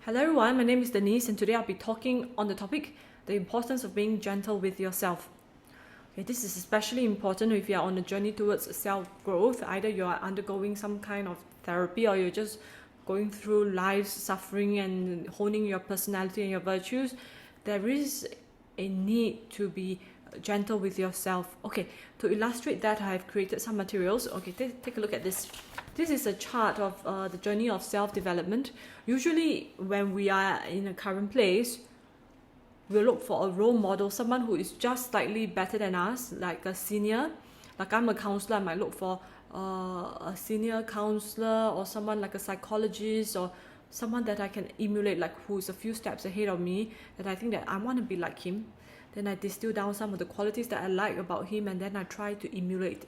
Hello everyone, my name is Denise and today I'll be talking on the topic, the importance of being gentle with yourself. Okay, this is especially important if you are on a journey towards self-growth. Either you are undergoing some kind of therapy or you're just going through life's suffering and honing your personality and your virtues. There is a need to be gentle with yourself. Okay, to illustrate that, I have created some materials. Okay, take a look at this. This is a chart of the journey of self-development. Usually when we are in a current place, we'll look for a role model, someone who is just slightly better than us, like a senior. Like I'm a counselor, I might look for a senior counselor or someone like a psychologist or someone that I can emulate, like who's a few steps ahead of me, that I think that I want to be like him. Then I distill down some of the qualities that I like about him and then I try to emulate.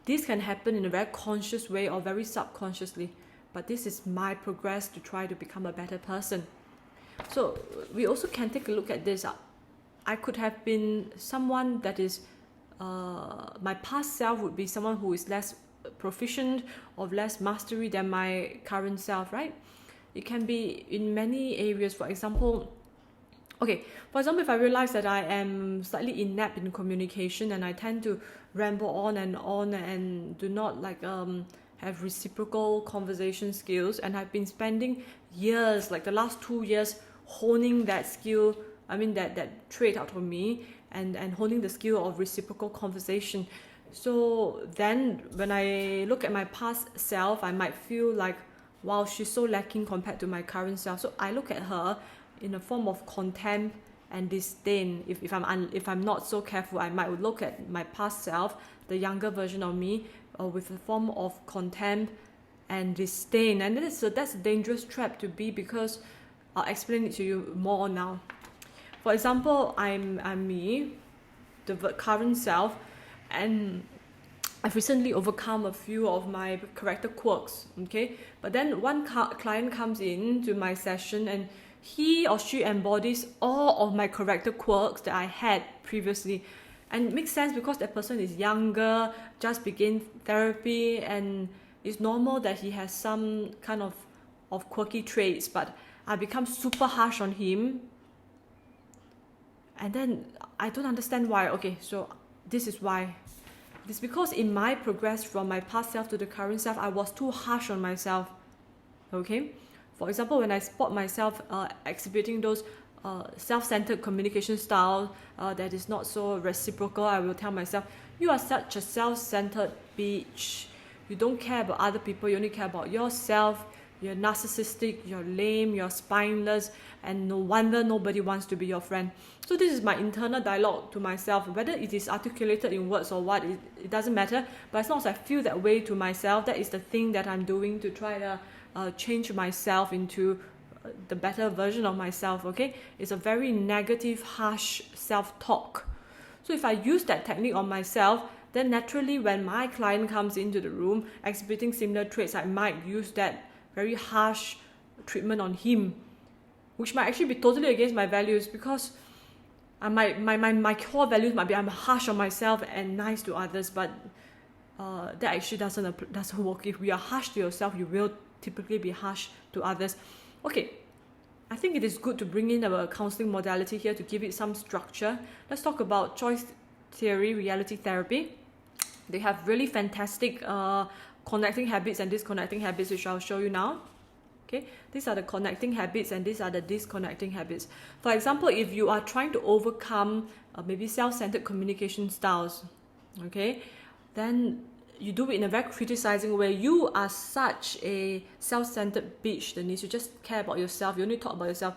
This can happen in a very conscious way or very subconsciously, but this is my progress to try to become a better person. So we also can take a look at this. I could have been someone that is, my past self would be someone who is less proficient or less mastery than my current self, right? It can be in many areas. For example, if I realize that I am slightly inept in communication and I tend to ramble on and do not have reciprocal conversation skills, and I've been spending years, like the last 2 years, honing that skill, that trait out of me and honing the skill of reciprocal conversation. So then when I look at my past self, I might feel like, wow, she's so lacking compared to my current self. So I look at her in a form of contempt and disdain. If I'm not so careful, I might look at my past self, the younger version of me, with a form of contempt and disdain. And that's a dangerous trap to be, because I'll explain it to you more now. For example, I'm me, the current self, and I've recently overcome a few of my character quirks, okay? But then one client comes in to my session and he or she embodies all of my character quirks that I had previously. And it makes sense because that person is younger, just began therapy, and it's normal that he has some kind of quirky traits, but I become super harsh on him. And then I don't understand why. Okay, so this is why. It's because in my progress from my past self to the current self, I was too harsh on myself. Okay? For example, when I spot myself exhibiting those self-centered communication style that is not so reciprocal, I will tell myself, you are such a self-centered bitch. You don't care about other people, you only care about yourself. You're narcissistic, you're lame, you're spineless, and no wonder nobody wants to be your friend. So this is my internal dialogue to myself. Whether it is articulated in words or what, it doesn't matter. But as long as I feel that way to myself, that is the thing that I'm doing to try to change myself into the better version of myself, okay? It's a very negative, harsh self-talk. So if I use that technique on myself, then naturally when my client comes into the room exhibiting similar traits, I might use that very harsh treatment on him, which might actually be totally against my values, because my core values might be I'm harsh on myself and nice to others, but that actually doesn't work. If we are harsh to yourself, you will typically be harsh to others. Okay, I think it is good to bring in a counseling modality here to give it some structure. Let's talk about choice theory, reality therapy. They have really fantastic connecting habits and disconnecting habits, which I'll show you now. Okay, these are the connecting habits and these are the disconnecting habits. For example, if you are trying to overcome maybe self-centered communication styles, okay, then you do it in a very criticizing way. You are such a self-centered bitch, Denise. You just care about yourself. You only talk about yourself.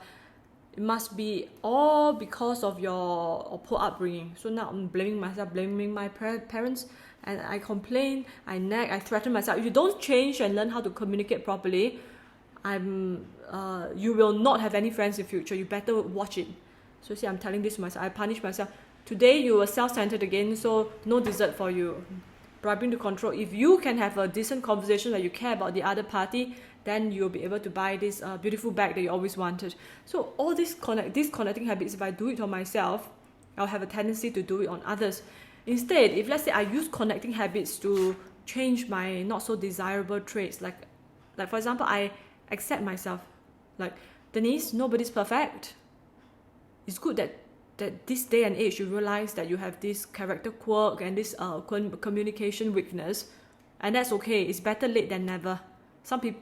It must be all because of your poor upbringing. So now I'm blaming myself, blaming my parents, and I complain, I nag, I threaten myself. If you don't change and learn how to communicate properly, you will not have any friends in future. You better watch it. So see, I'm telling this to myself. I punish myself. Today you were self-centered again, so no dessert for you. Bribing to control. If you can have a decent conversation where you care about the other party, then you'll be able to buy this beautiful bag that you always wanted. So all these connecting habits, if I do it on myself, I'll have a tendency to do it on others. Instead, if let's say I use connecting habits to change my not so desirable traits, like for example, I accept myself. Like, Denise, nobody's perfect. It's good that this day and age you realize that you have this character quirk and this communication weakness, and that's okay. It's better late than never.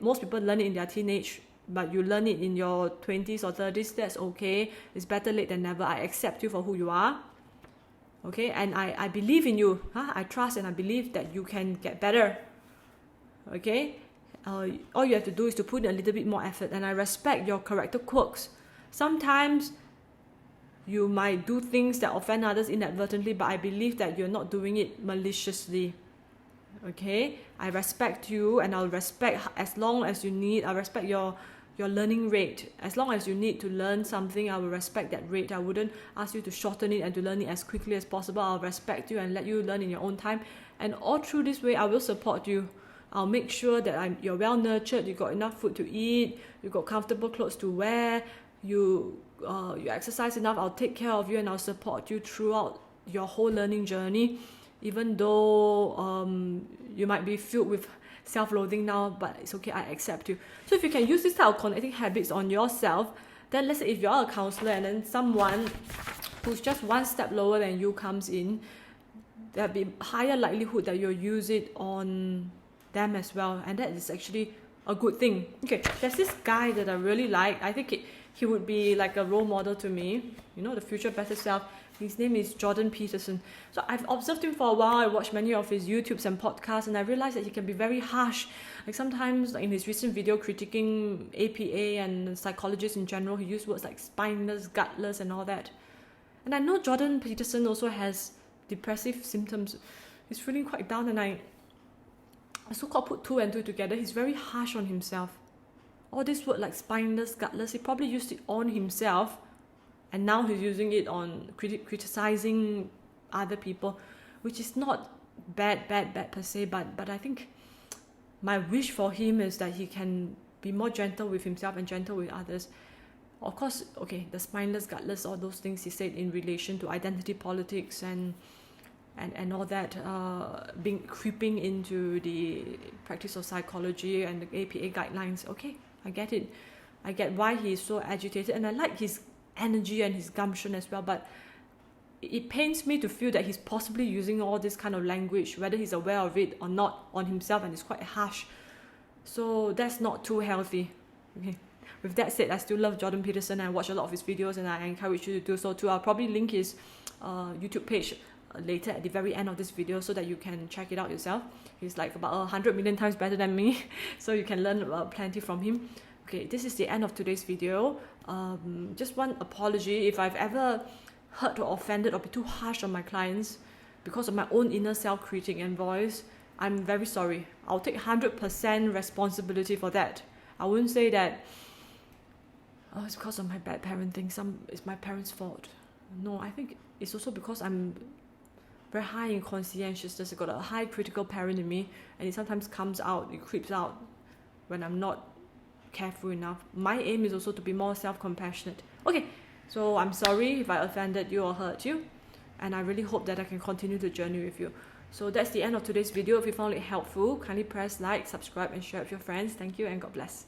Most people learn it in their teenage, but you learn it in your 20s or 30s. That's okay. It's better late than never. I accept you for who you are. Okay, and I believe in you. I trust and I believe that you can get better. Okay, all you have to do is to put in a little bit more effort, and I respect your character quirks. Sometimes you might do things that offend others inadvertently, but I believe that you're not doing it maliciously. Okay, I respect you, and I'll respect as long as you need. I respect your learning rate. As long as you need to learn something, I will respect that rate. I wouldn't ask you to shorten it and to learn it as quickly as possible. I'll respect you and let you learn in your own time. And all through this way, I will support you. I'll make sure that you're well nurtured, you got enough food to eat, you got comfortable clothes to wear, you exercise enough. I'll take care of you and I'll support you throughout your whole learning journey, even though you might be filled with self-loathing now, but it's okay, I accept you. So if you can use this type of connecting habits on yourself, then let's say if you're a counselor and then someone who's just one step lower than you comes in, there'll be higher likelihood that you'll use it on them as well, and that is actually a good thing. Okay, there's this guy that I really like. I think he would be like a role model to me, the future better self. His name is Jordan Peterson. So I've observed him for a while. I watched many of his YouTubes and podcasts, and I realized that he can be very harsh. Like sometimes, like in his recent video critiquing APA and psychologists in general, he used words like spineless, gutless, and all that. And I know Jordan Peterson also has depressive symptoms. He's feeling quite down, and I so-called put two and two together. He's very harsh on himself. All this word like spineless, gutless, he probably used it on himself, and now he's using it on criticizing other people, which is not bad per se, but I think my wish for him is that he can be more gentle with himself and gentle with others. Of course, okay, the spineless, gutless, all those things he said in relation to identity politics and all that, creeping into the practice of psychology and the APA guidelines. Okay, I get it. I get why he's so agitated, and I like his energy and his gumption as well, but it pains me to feel that he's possibly using all this kind of language, whether he's aware of it or not, on himself, and it's quite harsh. So that's not too healthy. Okay. With that said, I still love Jordan Peterson. I watch a lot of his videos, and I encourage you to do so too. I'll probably link his YouTube page later at the very end of this video so that you can check it out yourself. He's like about 100 million times better than me, so you can learn plenty from him. Okay, this is the end of today's video. Just one apology if I've ever hurt or offended or been too harsh on my clients because of my own inner self-critic and voice. I'm very sorry. I'll take 100% responsibility for that. I wouldn't say that it's because of my bad parenting, it's my parents' fault. No, I think it's also because I'm very high in conscientiousness. I've got a high critical parent in me, and it sometimes comes out, it creeps out when I'm not careful enough. My aim is also to be more self-compassionate. Okay, so I'm sorry if I offended you or hurt you, and I really hope that I can continue the journey with you. So that's the end of today's video. If you found it helpful, kindly press like, subscribe, and share with your friends. Thank you, and God bless.